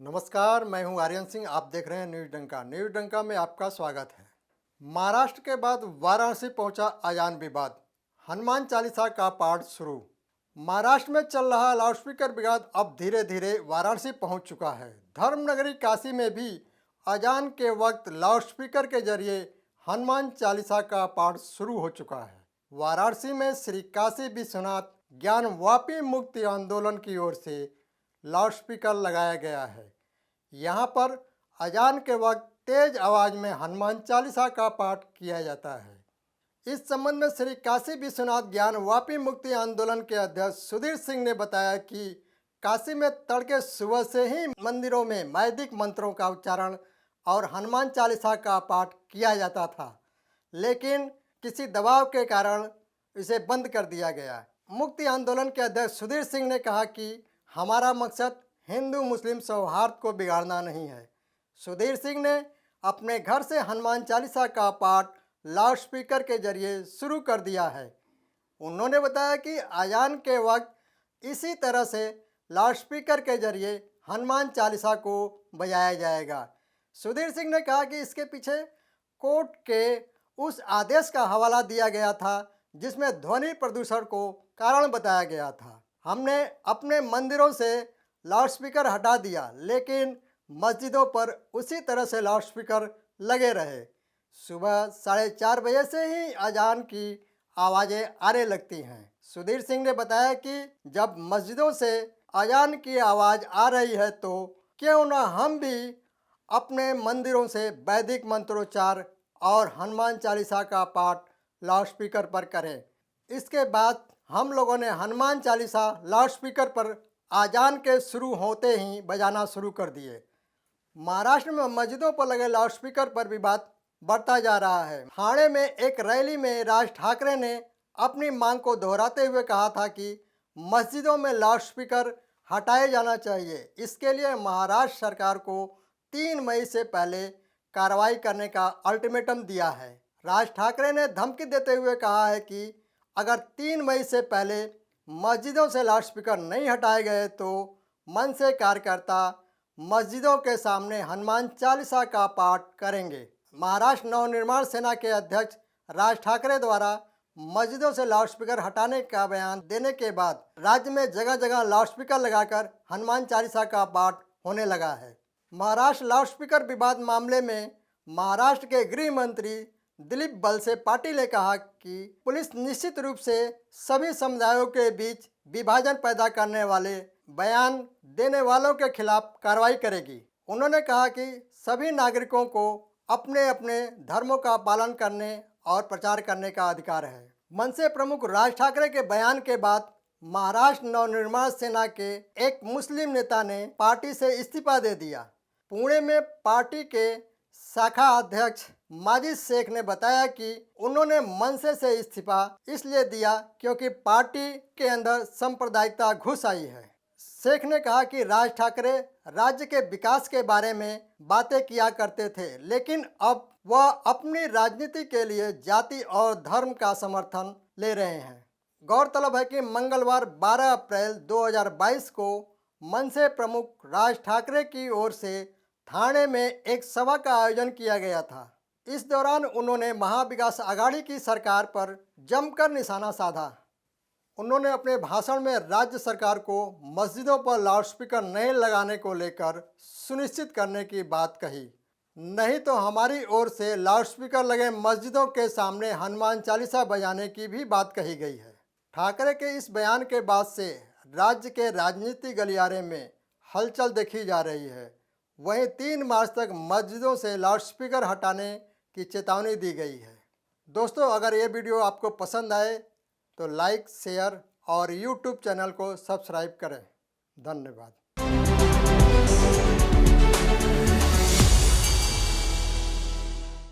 नमस्कार, मैं हूं आर्यन सिंह। आप देख रहे हैं न्यूज़ डंका। न्यूज़ डंका में आपका स्वागत है। महाराष्ट्र के बाद वाराणसी पहुंचा अजान विवाद, हनुमान चालीसा का पाठ शुरू। महाराष्ट्र में चल रहा लाउडस्पीकर विवाद अब धीरे धीरे वाराणसी पहुंच चुका है। धर्मनगरी काशी में भी अजान के वक्त लाउडस्पीकर के जरिए हनुमान चालीसा का पाठ शुरू हो चुका है। वाराणसी में श्री काशी विश्वनाथ ज्ञानवापी मुक्ति आंदोलन की ओर से लाउडस्पीकर लगाया गया है। यहाँ पर अजान के वक्त तेज आवाज में हनुमान चालीसा का पाठ किया जाता है। इस संबंध में श्री काशी विश्वनाथ ज्ञानवापी मुक्ति आंदोलन के अध्यक्ष सुधीर सिंह ने बताया कि काशी में तड़के सुबह से ही मंदिरों में वैदिक मंत्रों का उच्चारण और हनुमान चालीसा का पाठ किया जाता था, लेकिन किसी दबाव के कारण इसे बंद कर दिया गया। मुक्ति आंदोलन के अध्यक्ष सुधीर सिंह ने कहा कि हमारा मकसद हिंदू मुस्लिम सौहार्द को बिगाड़ना नहीं है। सुधीर सिंह ने अपने घर से हनुमान चालीसा का पाठ लाउडस्पीकर के जरिए शुरू कर दिया है। उन्होंने बताया कि अजान के वक्त इसी तरह से लाउडस्पीकर के जरिए हनुमान चालीसा को बजाया जाएगा। सुधीर सिंह ने कहा कि इसके पीछे कोर्ट के उस आदेश का हवाला दिया गया था जिसमें ध्वनि प्रदूषण को कारण बताया गया था। हमने अपने मंदिरों से लाउडस्पीकर हटा दिया, लेकिन मस्जिदों पर उसी तरह से लाउडस्पीकर लगे रहे। सुबह 4:30 बजे से ही अजान की आवाज़ें आने लगती हैं। सुधीर सिंह ने बताया कि जब मस्जिदों से अजान की आवाज़ आ रही है तो क्यों ना हम भी अपने मंदिरों से वैदिक मंत्रोच्चार और हनुमान चालीसा का पाठ लाउडस्पीकर पर करें। इसके बाद हम लोगों ने हनुमान चालीसा लाउडस्पीकर पर अजान के शुरू होते ही बजाना शुरू कर दिए। महाराष्ट्र में मस्जिदों पर लगे लाउडस्पीकर पर विवाद बढ़ता जा रहा है। ठाणे में एक रैली में राज ठाकरे ने अपनी मांग को दोहराते हुए कहा था कि मस्जिदों में लाउडस्पीकर हटाए जाना चाहिए। इसके लिए महाराष्ट्र सरकार को 3 मई से पहले कार्रवाई करने का अल्टीमेटम दिया है। राज ठाकरे ने धमकी देते हुए कहा है कि अगर 3 मई से पहले मस्जिदों से लाउडस्पीकर नहीं हटाए गए तो मनसे कार्यकर्ता मस्जिदों के सामने हनुमान चालीसा का पाठ करेंगे। महाराष्ट्र नवनिर्माण सेना के अध्यक्ष राज ठाकरे द्वारा मस्जिदों से लाउडस्पीकर हटाने का बयान देने के बाद राज्य में जगह जगह लाउडस्पीकर लगाकर हनुमान चालीसा का पाठ होने लगा है। महाराष्ट्र लाउडस्पीकर विवाद मामले में महाराष्ट्र के गृह मंत्री दिलीप वलसे पाटिल ने कहा कि पुलिस निश्चित रूप से सभी समुदायों के बीच विभाजन पैदा करने वाले बयान देने वालों के खिलाफ कार्रवाई करेगी। उन्होंने कहा कि सभी नागरिकों को अपने अपने धर्मों का पालन करने और प्रचार करने का अधिकार है। मनसे प्रमुख राज ठाकरे के बयान के बाद महाराष्ट्र नवनिर्माण सेना के एक मुस्लिम नेता ने पार्टी से इस्तीफा दे दिया। पुणे में पार्टी के शाखा अध्यक्ष माजिद शेख ने बताया कि उन्होंने मनसे से इस्तीफा इसलिए दिया क्योंकि पार्टी के अंदर सांप्रदायिकता घुस आई है। शेख ने कहा कि राज ठाकरे राज्य के विकास के बारे में बातें किया करते थे, लेकिन अब वह अपनी राजनीति के लिए जाति और धर्म का समर्थन ले रहे हैं। गौरतलब है कि मंगलवार 12 अप्रैल 2022 को मनसे प्रमुख राज ठाकरे की ओर से ठाणे में एक सभा का आयोजन किया गया था। इस दौरान उन्होंने महाविकास आघाड़ी की सरकार पर जमकर निशाना साधा। उन्होंने अपने भाषण में राज्य सरकार को मस्जिदों पर लाउडस्पीकर नहीं लगाने को लेकर सुनिश्चित करने की बात कही, नहीं तो हमारी ओर से लाउडस्पीकर लगे मस्जिदों के सामने हनुमान चालीसा बजाने की भी बात कही गई है। ठाकरे के इस बयान के बाद से राज्य के राजनीतिक गलियारे में हलचल देखी जा रही है। वहीं 3 मार्च तक मस्जिदों से लाउडस्पीकर हटाने की चेतावनी दी गई है। दोस्तों, अगर ये वीडियो आपको पसंद आए तो लाइक, शेयर और यूट्यूब चैनल को सब्सक्राइब करें। धन्यवाद।